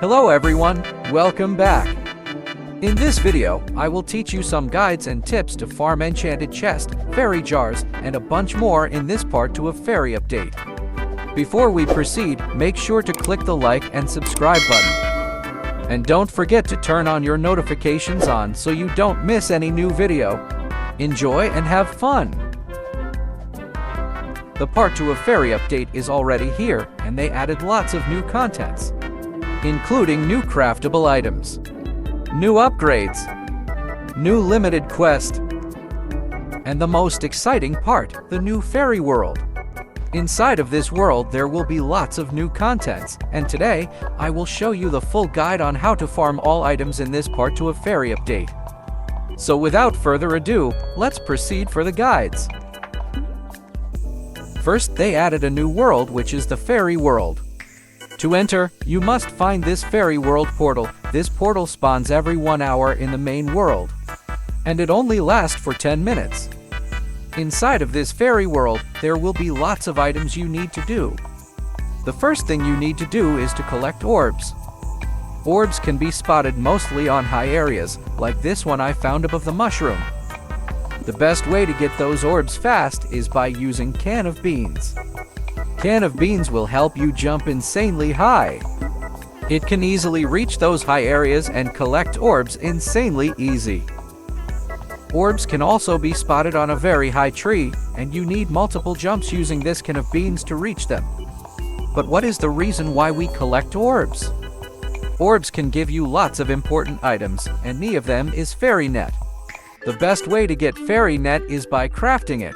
Hello everyone, welcome back. In this video, I will teach you some guides and tips to farm enchanted chest, fairy jars, and a bunch more in this part to a fairy update. Before we proceed, make sure to click the like and subscribe button. And don't forget to turn on your notifications on so you don't miss any new video. Enjoy and have fun! The part to a fairy update is already here, and they added lots of new contents, including new craftable items, new upgrades, new limited quest, and the most exciting part, the new fairy world. Inside of this world there will be lots of new contents, and today I will show you the full guide on how to farm all items in this part to a fairy update. So without further ado, let's proceed for the guides. First, they added a new world, which is the fairy world. To enter, you must find this fairy world portal. This portal spawns every 1 hour in the main world, and it only lasts for 10 minutes. Inside of this fairy world, there will be lots of items you need to do. The first thing you need to do is to collect orbs. Orbs can be spotted mostly on high areas, like this one I found above the mushroom. The best way to get those orbs fast is by using can of beans. Can of beans will help you jump insanely high. It can easily reach those high areas and collect orbs insanely easy. Orbs can also be spotted on a very high tree, and you need multiple jumps using this can of beans to reach them. But what is the reason why we collect orbs? Orbs can give you lots of important items, and one of them is fairy net. The best way to get fairy net is by crafting it.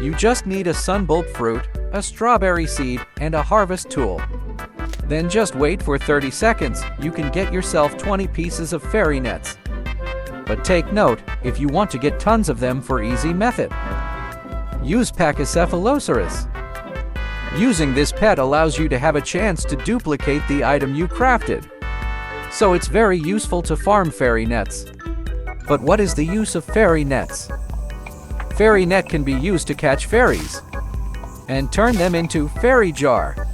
You just need a sunbulb fruit, a strawberry seed, and a harvest tool. Then just wait for 30 seconds, you can get yourself 20 pieces of fairy nets. But take note, if you want to get tons of them for easy method, use Pachycephalosaurus. Using this pet allows you to have a chance to duplicate the item you crafted. So it's very useful to farm fairy nets. But what is the use of fairy nets? Fairy net can be used to catch fairies and turn them into fairy jar.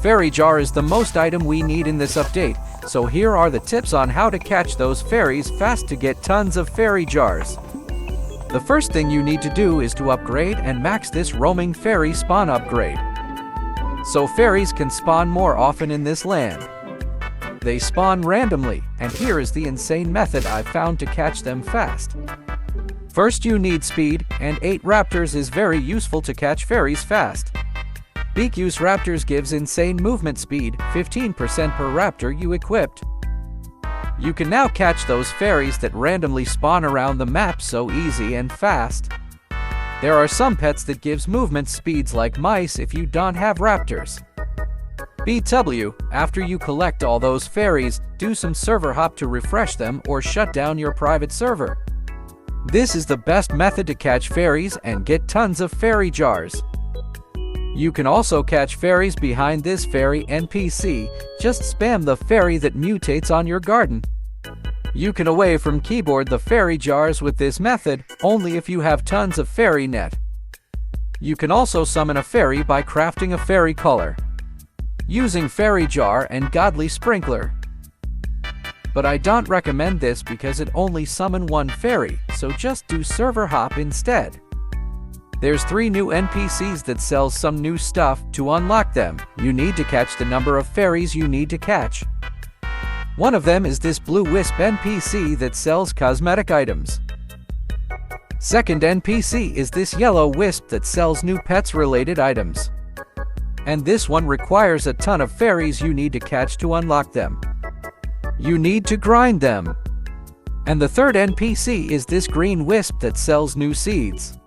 Fairy jar is the most item we need in this update, so here are the tips on how to catch those fairies fast to get tons of fairy jars. The first thing you need to do is to upgrade and max this roaming fairy spawn upgrade, so fairies can spawn more often in this land. They spawn randomly, and here is the insane method I've found to catch them fast. First you need speed, and 8 raptors is very useful to catch fairies fast. Beak use raptors gives insane movement speed, 15% per raptor you equipped. You can now catch those fairies that randomly spawn around the map so easy and fast. There are some pets that gives movement speeds like mice if you don't have raptors. BW, after you collect all those fairies, do some server hop to refresh them or shut down your private server. This is the best method to catch fairies and get tons of fairy jars. You can also catch fairies behind this fairy NPC, just spam the fairy that mutates on your garden. You can away from keyboard the fairy jars with this method, only if you have tons of fairy net. You can also summon a fairy by crafting a fairy color, using fairy jar and godly sprinkler. But I don't recommend this because it only summon one fairy, so just do server hop instead. There's 3 new NPCs that sells some new stuff. To unlock them, you need to catch the number of fairies you need to catch. One of them is this blue wisp NPC that sells cosmetic items. Second NPC is this yellow wisp that sells new pets related items. And this one requires a ton of fairies you need to catch to unlock them. You need to grind them. And the third NPC is this green wisp that sells new seeds.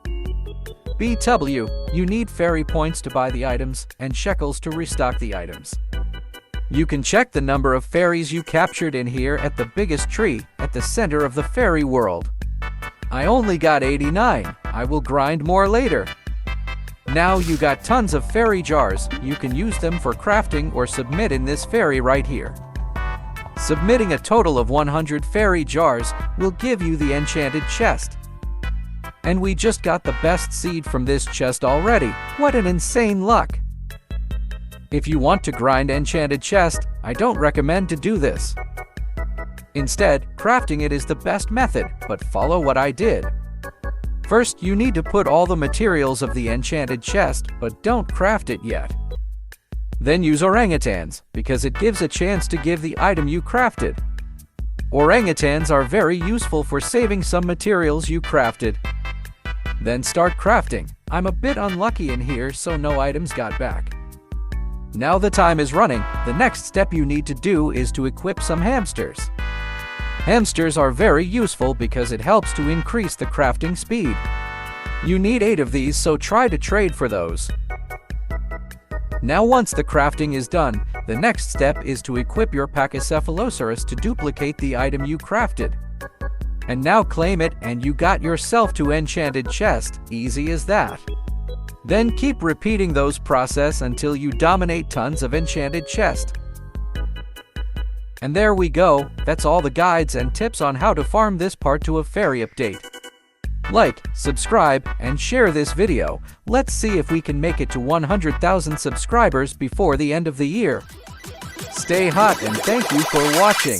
BW, you need fairy points to buy the items and shekels to restock the items. You can check the number of fairies you captured in here at the biggest tree at the center of the fairy world. I only got 89, I will grind more later. Now you got tons of fairy jars, you can use them for crafting or submit in this fairy right here. Submitting a total of 100 fairy jars will give you the enchanted chest. And we just got the best seed from this chest already. What an insane luck! If you want to grind enchanted chest, I don't recommend to do this. Instead, crafting it is the best method, but follow what I did. First, you need to put all the materials of the enchanted chest, but don't craft it yet. Then use orangutans, because it gives a chance to give the item you crafted. Orangutans are very useful for saving some materials you crafted. Then start crafting. I'm a bit unlucky in here, so no items got back. Now the time is running. The next step you need to do is to equip some hamsters. Hamsters are very useful because it helps to increase the crafting speed. You need 8 of these, so try to trade for those. Now once the crafting is done, the next step is to equip your Pachycephalosaurus to duplicate the item you crafted. And now claim it and you got yourself to enchanted chest, easy as that. Then keep repeating those process until you dominate tons of enchanted chest. And there we go, that's all the guides and tips on how to farm this part to a fairy update. Like, subscribe, and share this video. Let's see if we can make it to 100,000 subscribers before the end of the year. Stay hot and thank you for watching.